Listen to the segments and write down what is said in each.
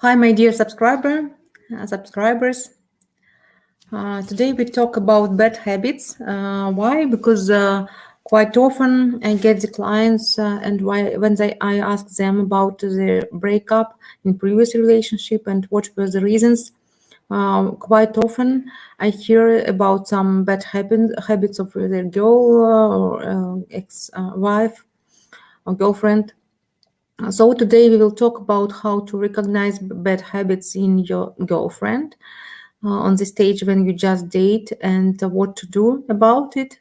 Hi, my dear subscribers. Today we talk about bad habits. Why? Because quite often I get the clients and I ask them about their breakup in previous relationship and what were the reasons. Quite often I hear about some bad habits of their girl or ex-wife or girlfriend. So today we will talk about how to recognize bad habits in your girlfriend on the stage when you just date and what to do about it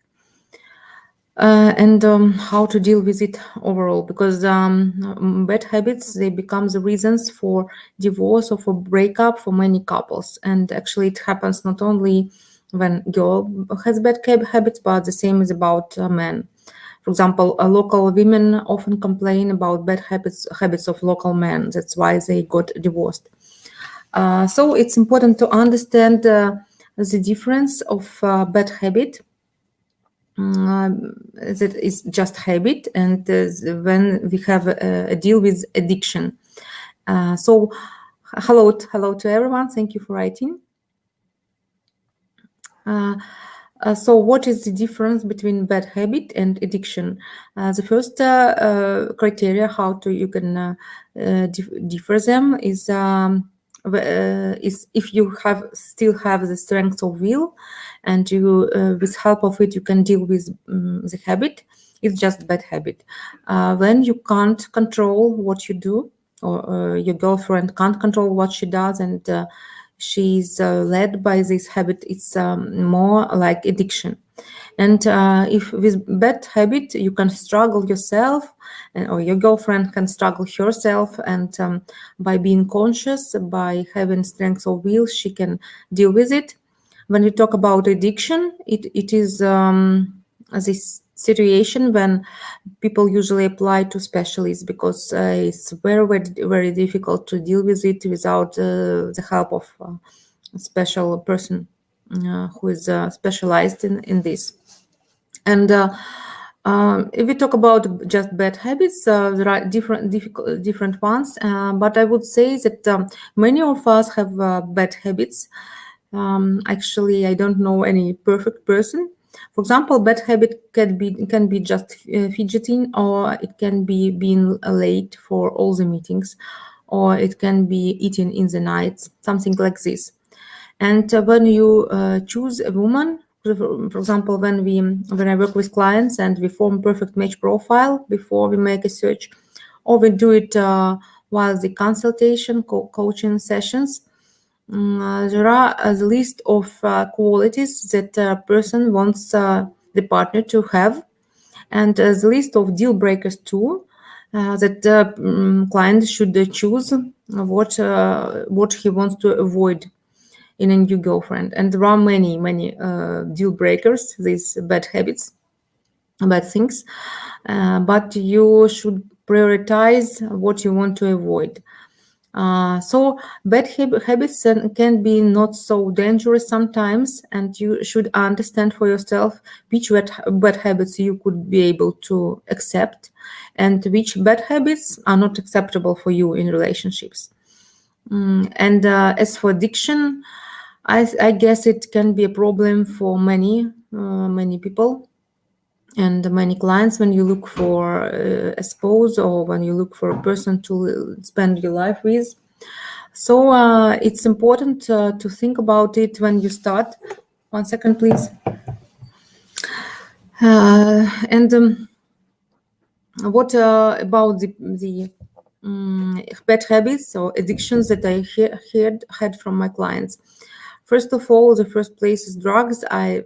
and how to deal with it overall, because bad habits, they become the reasons for divorce or for breakup for many couples. And actually it happens not only when girl has bad habits, but the same is about men. For example, local women often complain about bad habits of local men. That's why they got divorced. So it's important to understand the difference of bad habit that is just habit, and when we have a deal with addiction. So hello to everyone. Thank you for writing. So what is the difference between bad habit and addiction? The first criteria how to you can differ them is if you still have the strength of will, and you with help of it you can deal with the habit. It's just bad habit. When you can't control what you do, or your girlfriend can't control what she does, and she's led by this habit, it's more like addiction. And if with bad habit you can struggle yourself, or your girlfriend can struggle herself, and by being conscious, by having strength of will, she can deal with it. When we talk about addiction, it is this situation when people usually apply to specialists, because it's very difficult to deal with it without the help of a special person who is specialized in this. And if we talk about just bad habits, there are different ones, but I would say that many of us have bad habits. Actually, I don't know any perfect person. For example, bad habit can be just fidgeting, or it can be being late for all the meetings, or it can be eating in the night, something like this. And when you choose a woman, for example, when I work with clients and we form perfect match profile before we make a search, or we do it while the consultation coaching sessions, there are a list of qualities that a person wants the partner to have, and the list of deal breakers too, that client should choose what he wants to avoid in a new girlfriend. And there are many deal breakers, these bad habits, bad things, but you should prioritize what you want to avoid. So bad habits can be not so dangerous sometimes, and you should understand for yourself which bad habits you could be able to accept, and which bad habits are not acceptable for you in relationships. And as for addiction, I guess it can be a problem for many people and many clients when you look for a spouse, or when you look for a person to spend your life with. So it's important to think about it when you start. 1 second, please. And what about the bad habits or addictions that I had from my clients? First of all, the first place is drugs. I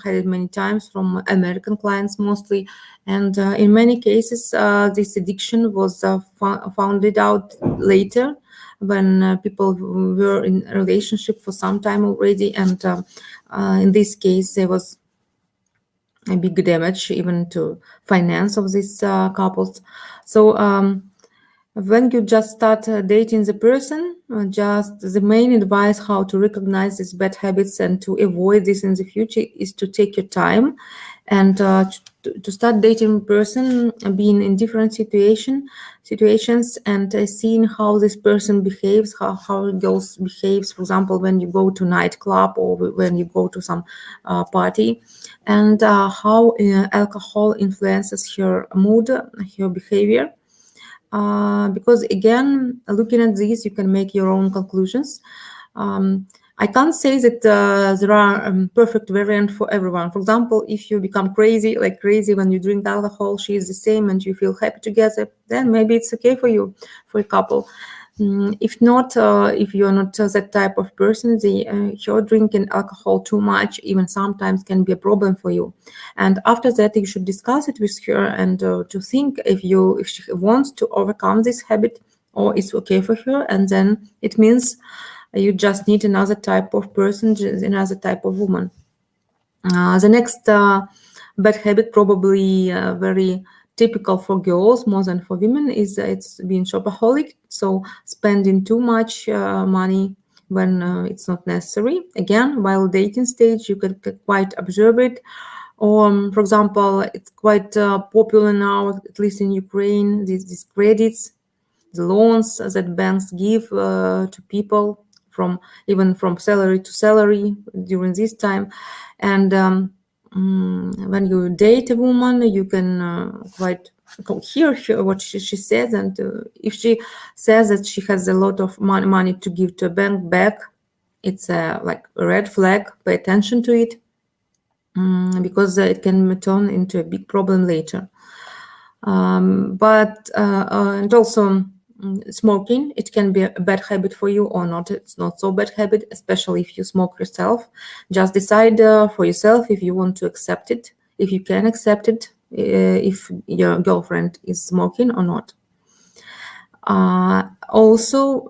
had it many times from American clients mostly, and in many cases, this addiction was found out later when people were in a relationship for some time already, and in this case, there was a big damage even to finance of these couples. So when you just start dating the person, just the main advice how to recognize these bad habits and to avoid this in the future is to take your time and to start dating person, being in different situations, and seeing how this person behaves, how girls behaves, for example, when you go to nightclub or when you go to some party, and how alcohol influences her mood, her behavior. Because again, looking at this, you can make your own conclusions. I can't say that there are perfect variant for everyone. For example, if you become crazy, like crazy when you drink alcohol, she is the same, and you feel happy together, then maybe it's okay for you, for a couple. If not, if you're not that type of person, your drinking alcohol too much even sometimes can be a problem for you. And after that, you should discuss it with her and to think if she wants to overcome this habit or it's okay for her. And then it means you just need another type of person, another type of woman. The next bad habit, probably very typical for girls more than for women, is it's being shopaholic. So spending too much money when it's not necessary. Again, while dating stage, you can quite observe it. Or, for example, it's quite popular now, at least in Ukraine, these credits, the loans that banks give to people even from salary to salary during this time. And when you date a woman, you can quite hear what she says, and if she says that she has a lot of money to give to a bank back, it's like a red flag. Pay attention to it, because it can turn into a big problem later. But and also smoking, it can be a bad habit for you or not. It's not so bad habit, especially if you smoke yourself. Just decide for yourself if you want to accept it, if you can accept it, if your girlfriend is smoking or not. Also,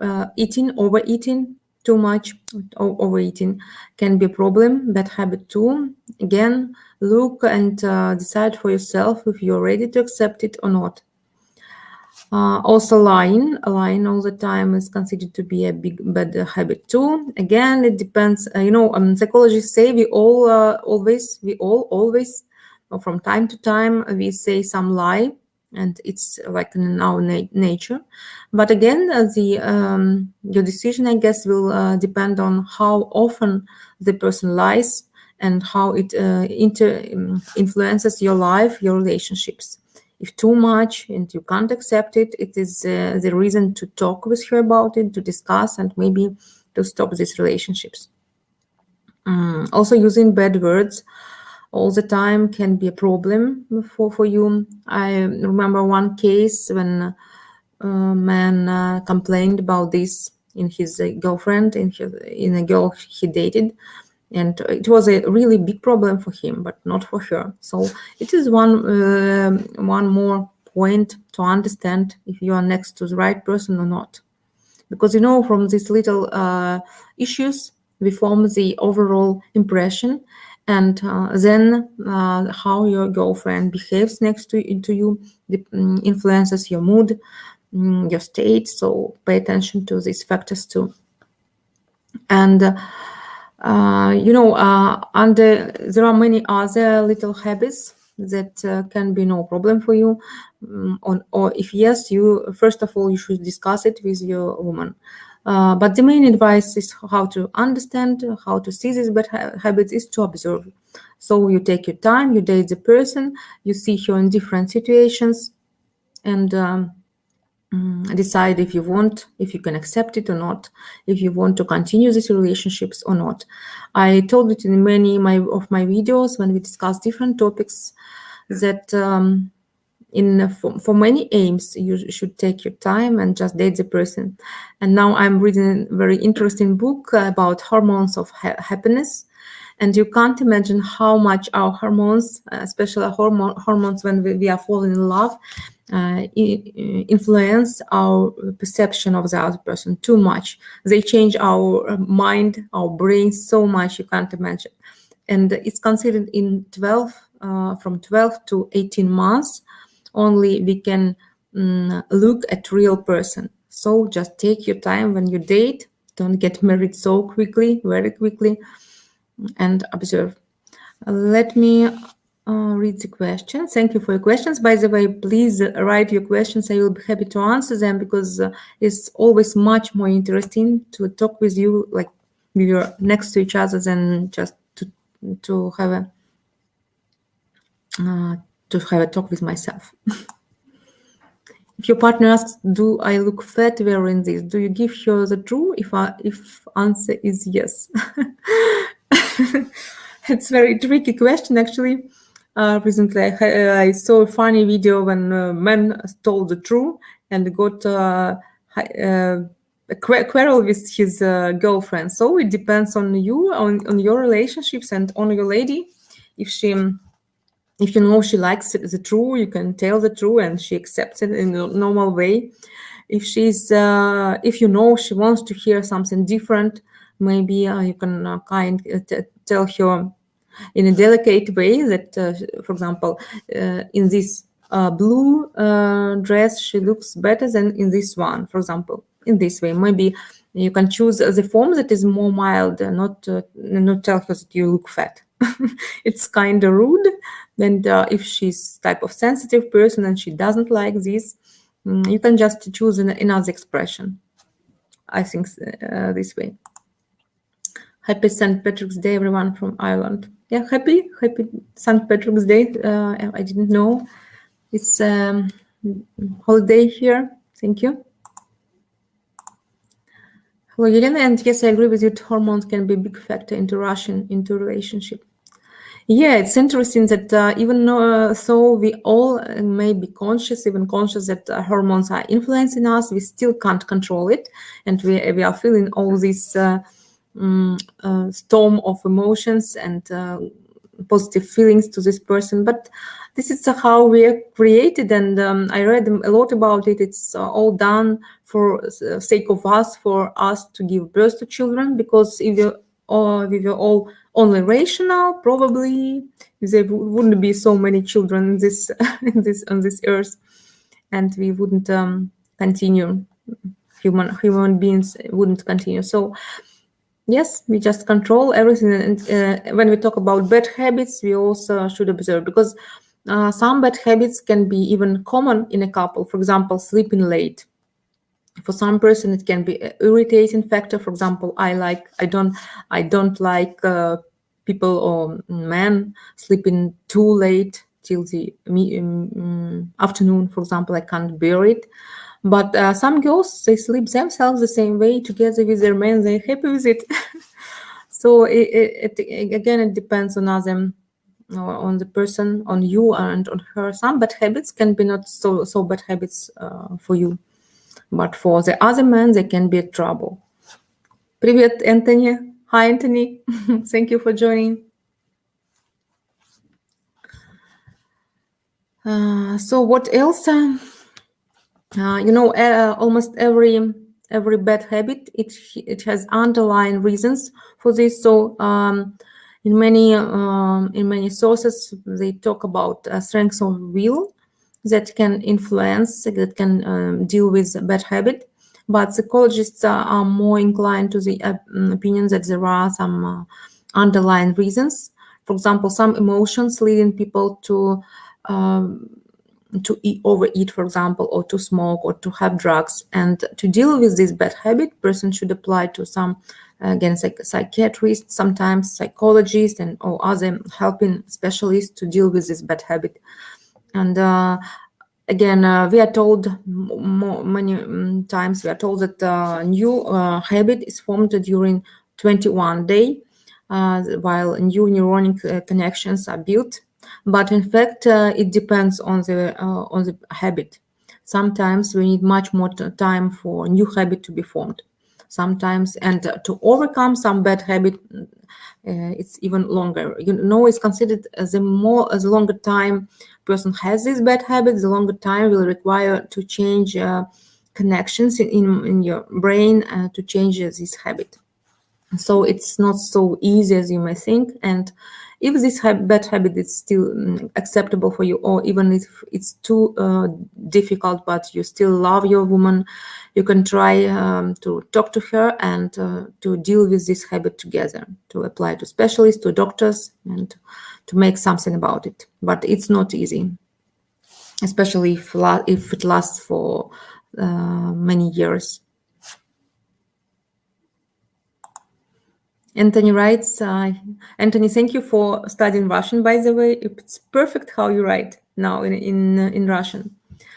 overeating too much, overeating can be a problem, bad habit too. Again, look and decide for yourself if you're ready to accept it or not. Also, lying all the time is considered to be a big bad habit too. Again, it depends. Psychologists say we all always, from time to time, we say some lie, and it's like in our nature. But again, your decision, I guess, will depend on how often the person lies and how it influences your life, your relationships. If too much and you can't accept it, it is the reason to talk with her about it, to discuss, and maybe to stop these relationships. Also, using bad words all the time can be a problem for you. I remember one case when a man complained about this in his girlfriend, in a girl he dated. And it was a really big problem for him, but not for her. So it is one more point to understand if you are next to the right person or not. Because, from these little issues, we form the overall impression, and then how your girlfriend behaves next to you influences your mood, your state. So pay attention to these factors too. And there are many other little habits that can be no problem for you. Or if yes, you first of all you should discuss it with your woman. But the main advice is how to understand, how to see these bad habits is to observe. So you take your time, you date the person, you see her in different situations, and decide if you can accept it or not, if you want to continue these relationships or not. I told it in many of my videos when we discuss different topics that for many aims you should take your time and just date the person. And now I'm reading a very interesting book about hormones of happiness. And you can't imagine how much our hormones, especially hormones when we are falling in love, influence our perception of the other person too much. They change our mind, our brain so much you can't imagine. And it's considered in from 12 to 18 months only we can look at real person. So just take your time when you date. Don't get married so very quickly, and observe. Let me read the questions. Thank you for your questions. By the way, please write your questions. I will be happy to answer them because it's always much more interesting to talk with you, like we were next to each other, than just to have a talk with myself. If your partner asks, "Do I look fat wearing this?" Do you give her the truth? If answer is yes. It's a very tricky question, actually. Recently, I saw a funny video when a man told the truth and got a quarrel with his girlfriend. So it depends on you, on your relationships, and on your lady. If you know she likes the truth, you can tell the truth and she accepts it in a normal way. If you know she wants to hear something different, maybe you can tell her in a delicate way that, for example, in this blue dress, she looks better than in this one, for example. In this way, maybe you can choose the form that is more mild, not tell her that you look fat. It's kind of rude. And if she's type of sensitive person and she doesn't like this, you can just choose another expression. I think this way. Happy St. Patrick's Day, everyone from Ireland. Yeah, happy St. Patrick's Day. I didn't know it's holiday here. Thank you. Hello, Yelena. And yes, I agree with you. Hormones can be a big factor into rushing into relationship. Yeah, it's interesting that even though we all may be even conscious that hormones are influencing us, we still can't control it, and we are feeling all this storm of emotions and positive feelings to this person. But this is how we are created, and I read a lot about it. It's all done for the sake of us, for us to give birth to children, because if we were all only rational, probably there wouldn't be so many children in this on this earth, and we wouldn't continue. Human beings wouldn't continue. So yes, we just control everything. And when we talk about bad habits, we also should observe, because some bad habits can be even common in a couple. For example, sleeping late. For some person, it can be an irritating factor. For example, I don't like people or men sleeping too late till the afternoon. For example, I can't bear it. But some girls, they sleep themselves the same way together with their men. They're happy with it. So it depends on them, on the person, on you and on her. Some bad habits can be not so bad habits for you, but for the other man, they can be a trouble. Привет, Anthony. Hi, Anthony. Thank you for joining. So what else? Almost every bad habit, it has underlying reasons for this. So in many sources, they talk about strength of will that can influence, that can deal with a bad habit. But psychologists are more inclined to the opinion that there are some underlying reasons. For example, some emotions leading people to overeat, for example, or to smoke or to have drugs. And to deal with this bad habit, person should apply to some, again, psychiatrists, sometimes psychologists, and or other helping specialists to deal with this bad habit. And again, we are told many times, we are told that new habit is formed during 21 days, while new neuronic connections are built. But in fact, it depends on the habit. Sometimes we need much more time for a new habit to be formed. Sometimes, and to overcome some bad habit, it's even longer. It's considered as the longer time person has this bad habit, the longer time will require to change connections in your brain to change this habit. So it's not so easy as you may think, and If this bad habit is still acceptable for you, or even if it's too difficult, but you still love your woman, you can try to talk to her and to deal with this habit together, to apply to specialists, to doctors, and to make something about it. But it's not easy, especially if it lasts for many years. Anthony writes, Anthony, thank you for studying Russian, by the way. It's perfect how you write now in Russian.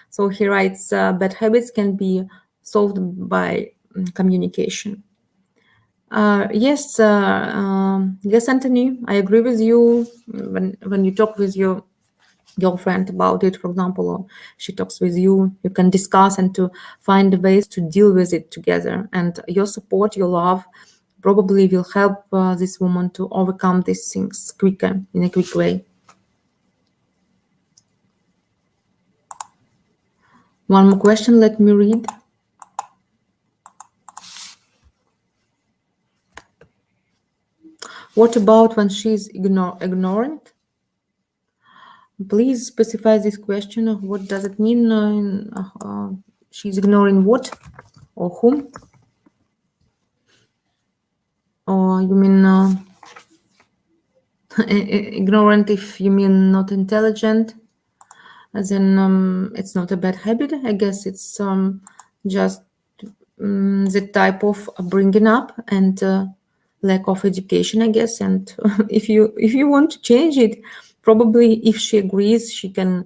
So he writes, bad habits can be solved by communication. Yes, yes, Anthony, I agree with you. When you talk with your girlfriend about it, for example, or she talks with you, you can discuss and to find ways to deal with it together. And your support, your love, probably will help this woman to overcome these things quicker, in a quick way. One more question, let me read. What about when she's ignorant? Please specify this question. What does it mean? She's ignoring what or whom? Or you mean ignorant if you mean not intelligent? As in, it's not a bad habit. I guess it's just the type of bringing up and lack of education, I guess. And if you want to change it, probably if she agrees, she can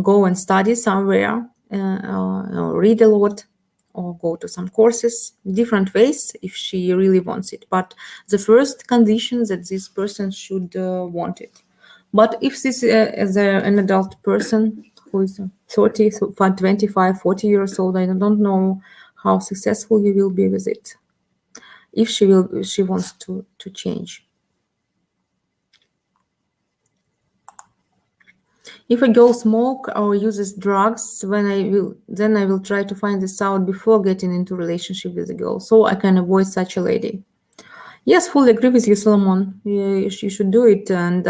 go and study somewhere, or read a lot, or go to some courses, different ways, if she really wants it. But the first condition that this person should want it. But if this is an adult person who is 30, 25, 40 years old, I don't know how successful you will be with it. If she wants to change. If a girl smokes or uses drugs, then I will try to find this out before getting into relationship with a girl, so I can avoid such a lady. Yes, fully agree with you, Solomon. You should do it. And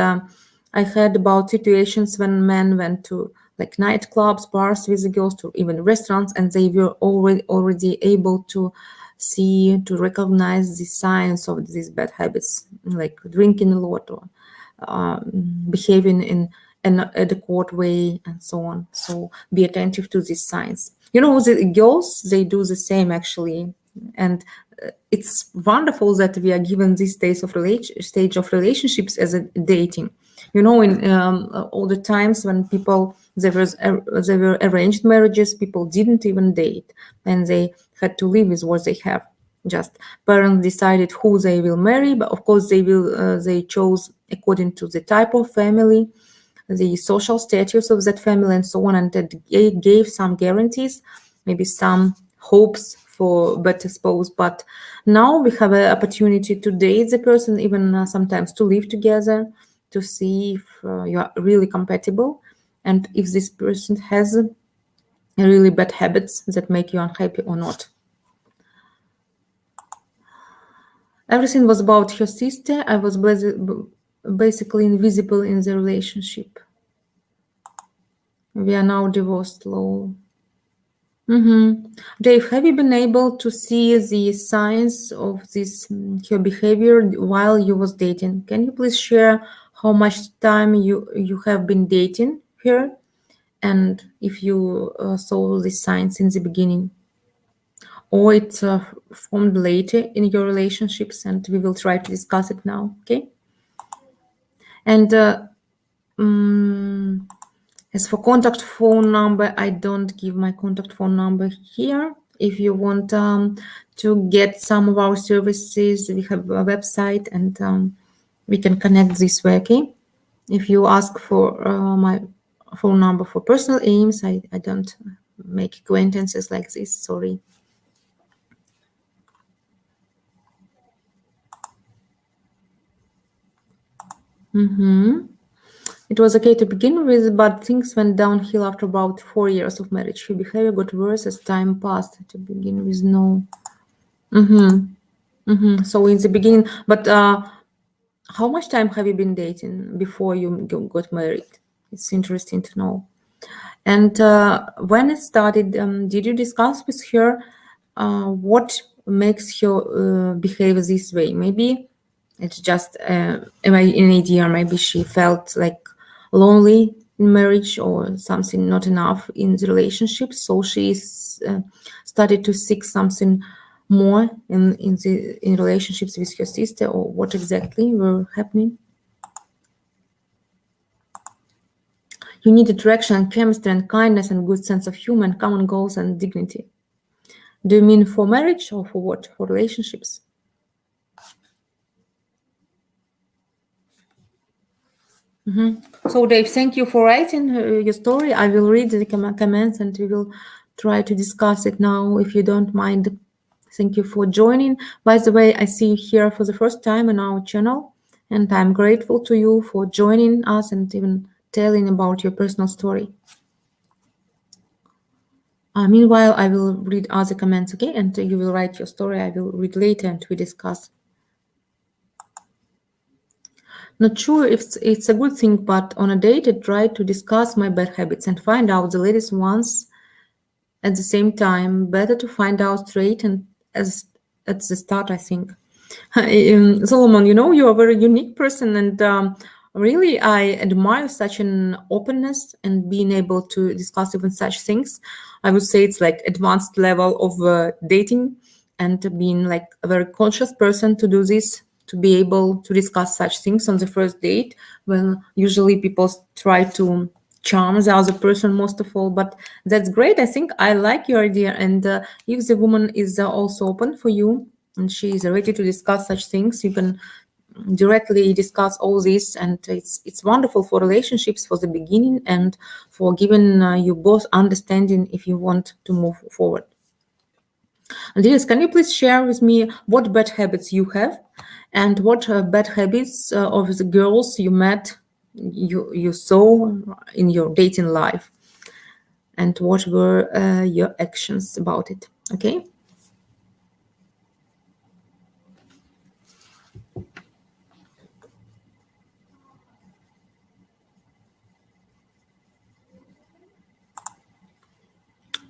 I heard about situations when men went to like nightclubs, bars with the girls, to even restaurants, and they were already able to see, to recognize the signs of these bad habits, like drinking a lot or behaving in an adequate way and so on. So be attentive to these signs. The girls, they do the same actually. And it's wonderful that we are given this stage of relationships as a dating. In all the times when there were arranged marriages, people didn't even date, and they had to live with what they have. Just parents decided who they will marry, but of course they chose according to the type of family, the social status of that family, and so on, and that gave some guarantees, maybe some hopes for better spouse. But now we have an opportunity to date the person, even sometimes to live together, to see if you are really compatible, and if this person has really bad habits that make you unhappy or not. Everything was about her sister. I was basically invisible in the relationship. We are now divorced, lol. Dave, have you been able to see the signs of this her behavior while you was dating? Can you please share how much time you have been dating her, and if you saw these signs in the beginning, or it formed later in your relationships? And we will try to discuss it now, okay? And as for contact phone number, I don't give my contact phone number here. If you want to get some of our services, we have a website, and we can connect this way, okay? If you ask for my phone number for personal aims, I don't make acquaintances like this, sorry. It was okay to begin with, but things went downhill after about 4 years of marriage. Her behavior got worse as time passed. To begin with, no. So in the beginning, but How much time have you been dating before you got married? It's interesting to know. And when it started, did you discuss with her what makes her behave this way? Maybe it's just an idea. Maybe she felt like lonely in marriage or something not enough in the relationship, so she's started to seek something more in relationships with her sister, or what exactly were happening. You need attraction, chemistry, and kindness, and good sense of humor, and common goals and dignity. Do you mean for marriage or for what? For relationships? So, Dave, thank you for writing your story. I will read the comments and we will try to discuss it now, if you don't mind. Thank you for joining. By the way, I see you here for the first time on our channel, and I'm grateful to you for joining us and even telling about your personal story. Meanwhile, I will read other comments, okay? And you will write your story. I will read later and we discuss. Not sure if it's a good thing, but on a date I tried to discuss my bad habits and find out the latest ones at the same time. Better to find out straight and as at the start, I think. Solomon, you're a very unique person, and really I admire such an openness and being able to discuss even such things. I would say it's like advanced level of dating, and being like a very conscious person to do this, to be able to discuss such things on the first date, when usually people try to charm the other person most of all. But that's great. I think I like your idea, and if the woman is also open for you and she is ready to discuss such things, you can directly discuss all this, and it's wonderful for relationships, for the beginning, and for giving you both understanding if you want to move forward. Andreas, can you please share with me what bad habits you have, and what bad habits of the girls you met, you saw in your dating life, and what were your actions about it? Okay.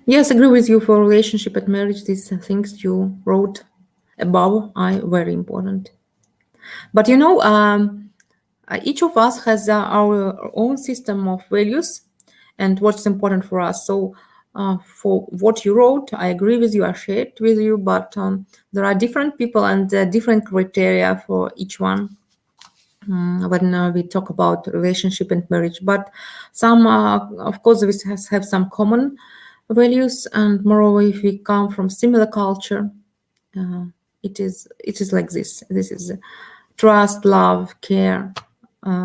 Yes, agree with you. For relationship and marriage, these things you wrote above are very important. But each of us has our own system of values and what's important for us. So, for what you wrote, I agree with you, I share it with you, but there are different people and different criteria for each one when we talk about relationship and marriage. But some, of course, we have some common values, and moreover, if we come from similar culture, uh, it is like this. This is trust, love, care,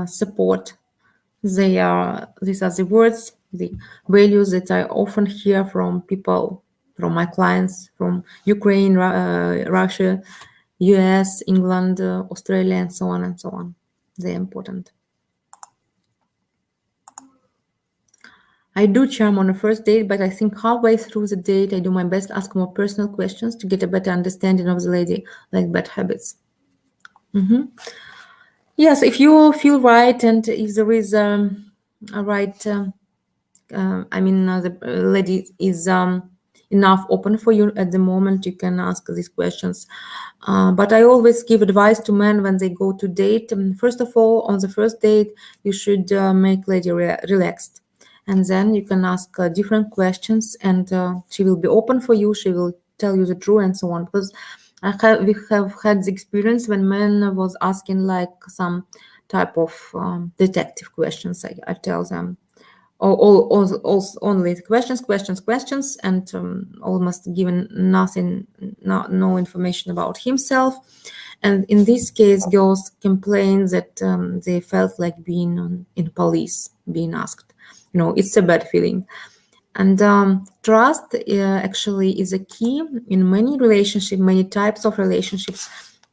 support. These are the words, the values that I often hear from people, from my clients, from Ukraine, Russia, US, England, Australia, and so on and so on. They're important. I do charm on a first date, but I think halfway through the date, I do my best to ask more personal questions to get a better understanding of the lady, like bad habits. Yes, if you feel right, and if there is a right, the lady is enough open for you at the moment, you can ask these questions. But I always give advice to men when they go to date. First of all, on the first date, you should make lady relaxed. And then you can ask different questions, and she will be open for you. She will tell you the truth and so on. Because we have had the experience when men was asking like some type of detective questions. I tell them only questions, and almost given nothing, no information about himself. And in this case, girls complain that they felt like being in police, being asked. It's a bad feeling. And trust actually is a key in many relationships, many types of relationships,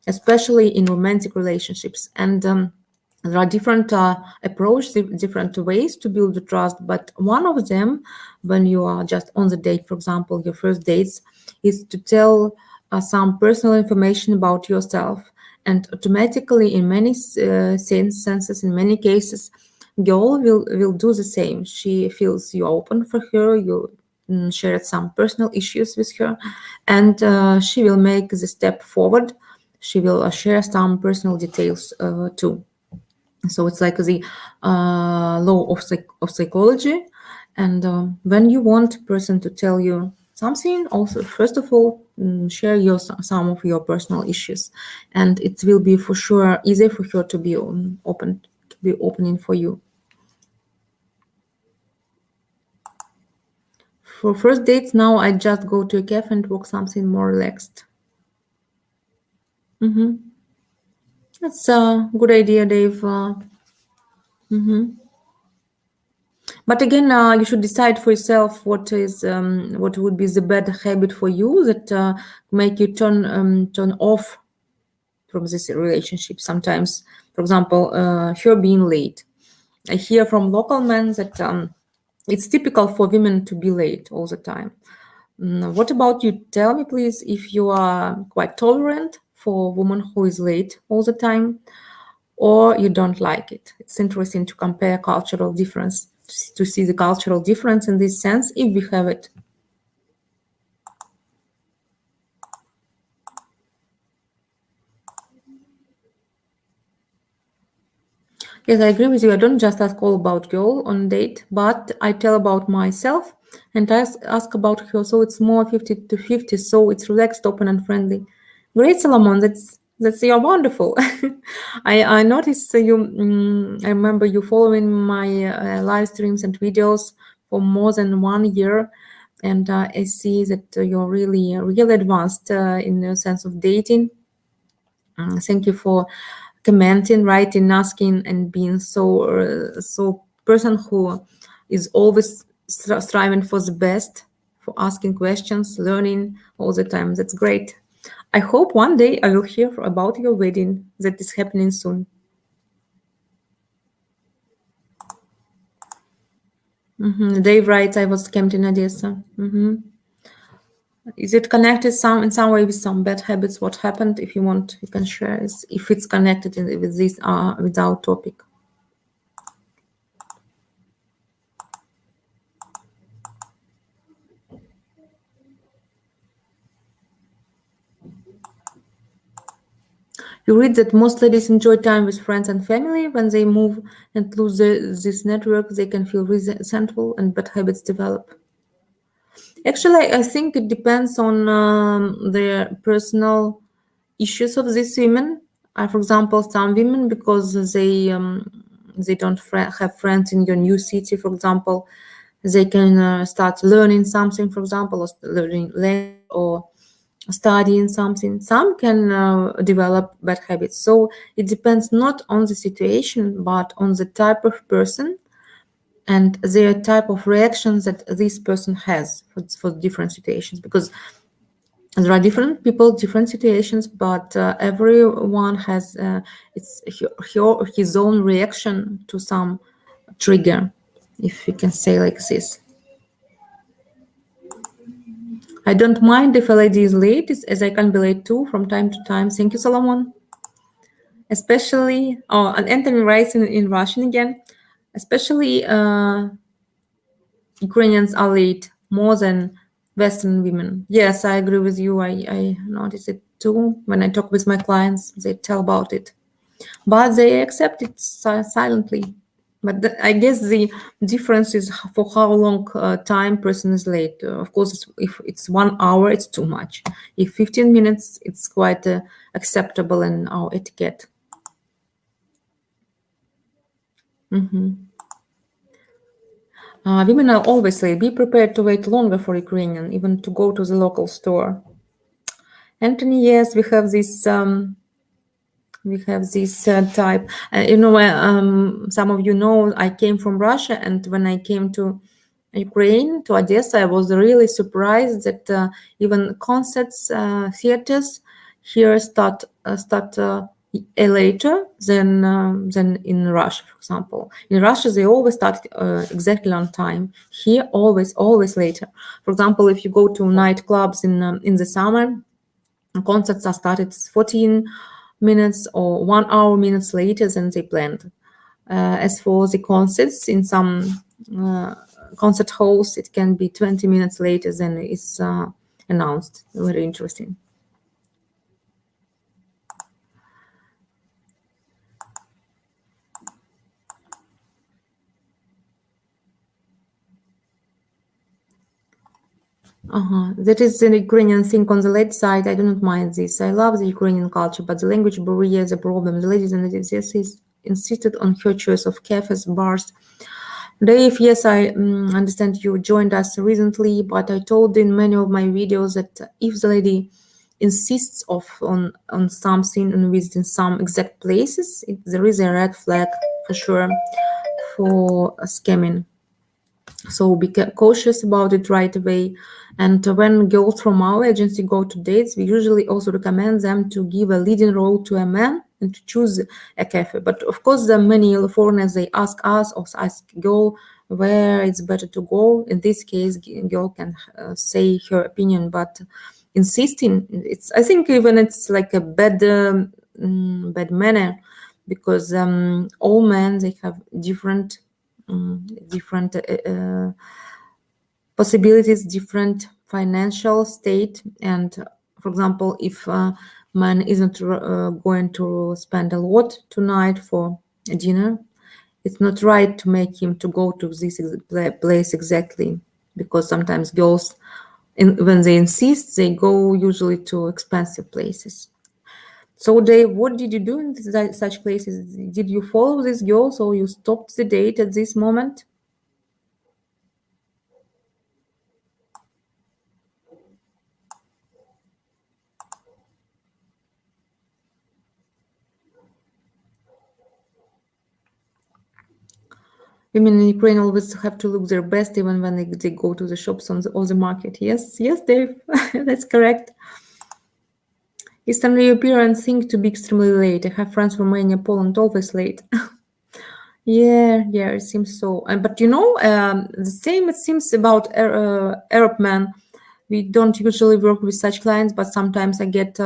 especially in romantic relationships. And there are different approaches, different ways to build the trust. But one of them, when you are just on the date, for example, your first dates, is to tell some personal information about yourself. and automatically, in many senses, in many cases, girl will do the same. She feels you open for her, you share some personal issues with her, and she will make the step forward. She will share some personal details too. So it's like the law of psychology. And when you want a person to tell you something, also first of all, share some of your personal issues, and it will be for sure easier for her to be opening for you. For first dates now, I just go to a cafe and walk something more relaxed. That's a good idea, Dave. But again, you should decide for yourself what would be the bad habit for you that make you turn off from this relationship. Sometimes, for example, her being late. I hear from local men that it's typical for women to be late all the time. What about you? Tell me, please, if you are quite tolerant for a woman who is late all the time, or you don't like it. It's interesting to compare cultural difference, to see the cultural difference in this sense, if we have it. Yes, I agree with you. I don't just ask all about girl on date, but I tell about myself and ask about her. So it's more 50-50. So it's relaxed, open, and friendly. Great, Solomon. That's you're wonderful. I noticed you. I remember you following my live streams and videos for more than 1 year, and I see that you're really advanced in the sense of dating. Thank you for commenting, writing, asking, and being so person who is always striving for the best, for asking questions, learning all the time. That's great. I hope one day I will hear about your wedding that is happening soon. Dave writes, I was camped in Odessa. Is it connected in some way with some bad habits? What happened? If you want, you can share if it's connected with this with our topic. You read that most ladies enjoy time with friends and family. When they move and lose this network, they can feel resentful and bad habits develop. Actually, I think it depends on the personal issues of these women. For example, some women, because they don't have friends in your new city, for example, they can start learning something, for example, or learning language or studying something. Some can develop bad habits. So it depends not on the situation, but on the type of person and the type of reactions that this person has for different situations. Because there are different people, different situations, but everyone has his own reaction to some trigger, if you can say like this. I don't mind if a lady is late, as I can be late too from time to time. Thank you, Solomon. Especially, and Anthony writes in Russian again, especially Ukrainians are late more than Western women. Yes, I agree with you. I notice it too. When I talk with my clients, they tell about it. But they accept it silently. But I guess the difference is for how long time person is late. Of course, if it's 1 hour, it's too much. If 15 minutes, it's quite acceptable in our etiquette. Women are always late. Be prepared to wait longer for Ukrainian, even to go to the local store. Anthony, yes, we have this type. Some of you know I came from Russia, and when I came to Ukraine, to Odessa, I was really surprised that even concerts, theaters here start later than in Russia, for example. In Russia, they always start exactly on time. Here, always later. For example, if you go to nightclubs in the summer, concerts are started 14 minutes or 1 hour minutes later than they planned. As for the concerts, in some uh, concert halls, it can be 20 minutes later than it's announced. Very interesting. That is the Ukrainian thing on the late side. I do not mind this. I love the Ukrainian culture, but the language barrier is a problem. The ladies and ladies insisted on her choice of cafes, bars. Dave, yes, I understand you joined us recently, but I told in many of my videos that if the lady insists on something and visiting some exact places, there is a red flag for sure for scamming. So be cautious about it right away. And when girls from our agency go to dates, we usually also recommend them to give a leading role to a man and to choose a cafe. But of course, the many foreigners, they ask us or ask girl where it's better to go. In this case, girl can say her opinion, but insisting, it's, I think even it's like a bad manner, because all men, they have different possibilities, different financial state. And for example, if a man isn't going to spend a lot tonight for dinner, it's not right to make him to go to this place exactly, because sometimes girls, when they insist, they go usually to expensive places. So Dave, what did you do in such places? Did you follow this girl, or you stopped the date at this moment? Women in Ukraine always have to look their best, even when they go to the shops or the market. Yes, yes, Dave, that's correct. Eastern Europeans think to be extremely late. I have friends from Romania, Poland, always late. Yeah, it seems so. But the same it seems about Arab men. We don't usually work with such clients, but sometimes I get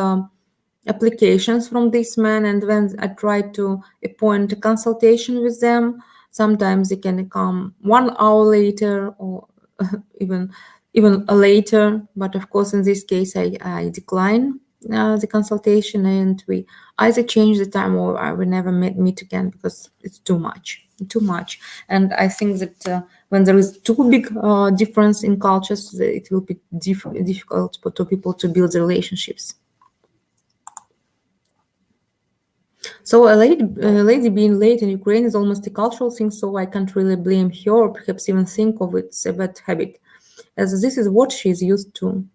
applications from this man, and when I try to appoint a consultation with them, sometimes they can come 1 hour later or even later. But of course, in this case, I decline the consultation, and we either change the time or I will never meet again, because it's too much. And I think that when there is too big difference in cultures, it will be difficult for two people to build relationships. So a lady being late in Ukraine is almost a cultural thing, so I can't really blame her or perhaps even think of it as a bad habit, as this is what she's used to.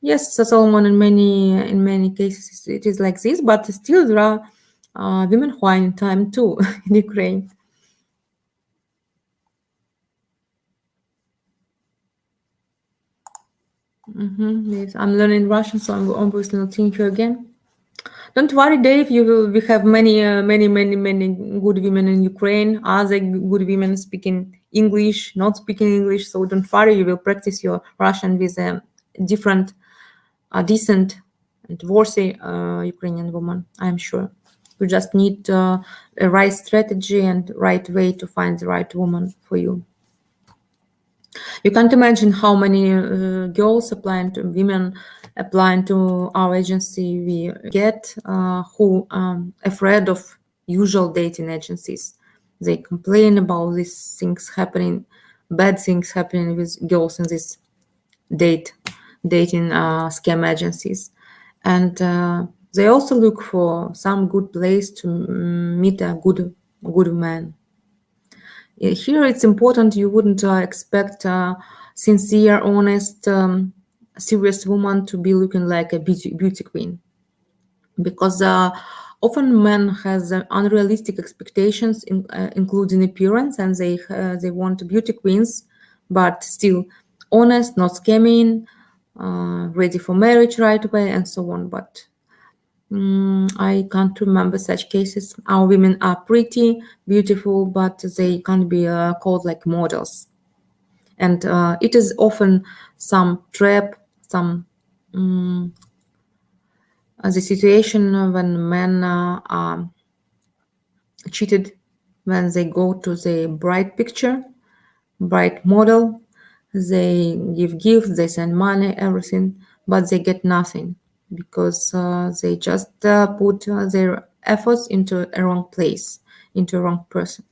Yes, Solomon, in many cases it is like this, but still there are women who are in time too in Ukraine. Yes, I'm learning Russian, so I'm obviously not seeing you again. Don't worry, Dave. We have many good women in Ukraine. Other good women speaking English, not speaking English. So don't worry. You will practice your Russian with a different, decent, and worthy Ukrainian woman. I'm sure. You just need a right strategy and right way to find the right woman for you. You can't imagine how many girls applying to women applying to our agency we get who afraid of usual dating agencies. They complain about these things happening, bad things happening with girls in this dating scam agencies, and they also look for some good place to meet a good man. Here it's important you wouldn't expect a sincere, honest, serious woman to be looking like a beauty queen, because often men has unrealistic expectations, including appearance, and they want beauty queens, but still honest, not scamming, ready for marriage right away, and so on. But I can't remember such cases. Our women are pretty, beautiful, but they can't be called like models. And it is often some trap, some the situation when men are cheated, when they go to the bright picture, bright model, they give gifts, they send money, everything, but they get nothing because they just put their efforts into a wrong place, into a wrong person.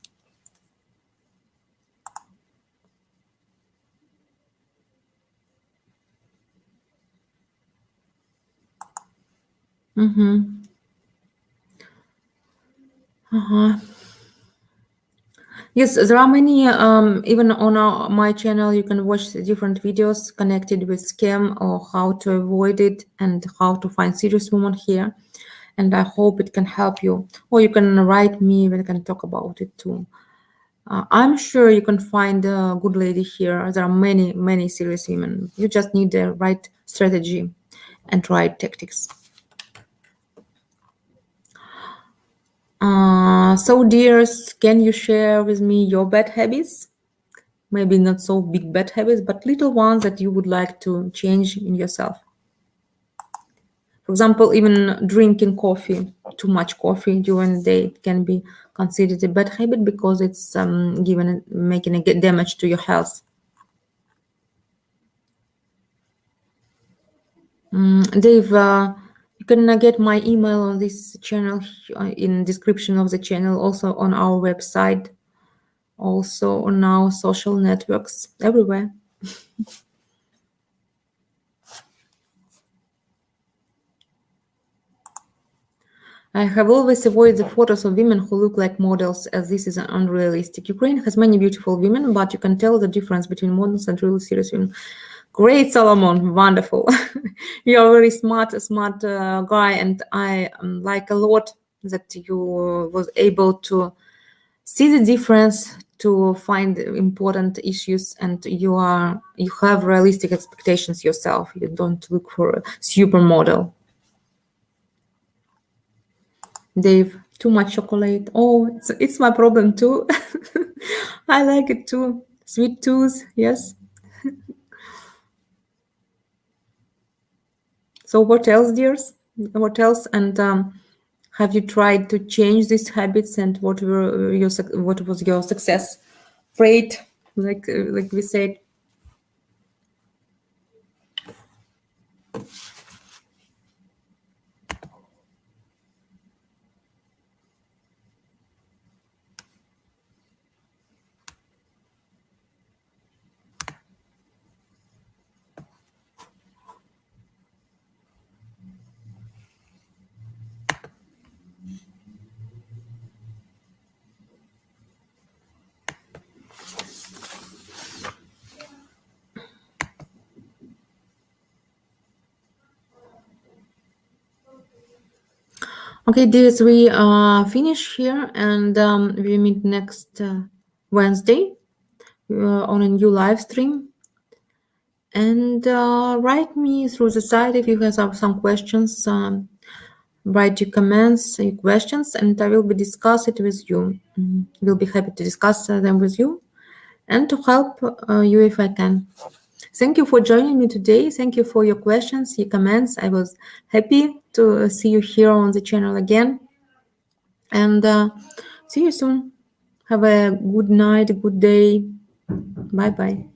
Uh-huh. Yes, there are many, even on my channel, you can watch the different videos connected with scam or how to avoid it and how to find serious woman here. And I hope it can help you. Or you can write me, we can talk about it too. I'm sure you can find a good lady here. There are many, many serious women. You just need the right strategy and right tactics. So, dears, can you share with me your bad habits? Maybe not so big bad habits, but little ones that you would like to change in yourself. For example, even drinking coffee, too much coffee during the day, it can be considered a bad habit because it's making a damage to your health. Dave, you can get my email on this channel in description of the channel, also on our website, also on our social networks, everywhere. I have always avoided the photos of women who look like models, as this is unrealistic. Ukraine has many beautiful women, but you can tell the difference between models and really serious women. Great, Solomon, wonderful. You're a very smart guy, and I like a lot that you was able to see the difference, to find important issues, and you have realistic expectations yourself. You don't look for a supermodel. Dave, too much chocolate. Oh, it's my problem too. I like it too. Sweet tooth, yes. So what else, dears? What else? And have you tried to change these habits? And what was your success rate? Like we said. Okay, dears, we finish here, and we meet next Wednesday on a new live stream. And write me through the site if you have some questions. Write your comments, your questions, and I will be discuss it with you. Will be happy to discuss them with you and to help you if I can. Thank you for joining me today. Thank you for your questions, your comments. I was happy to see you here on the channel again. And see you soon. Have a good night, a good day. Bye bye.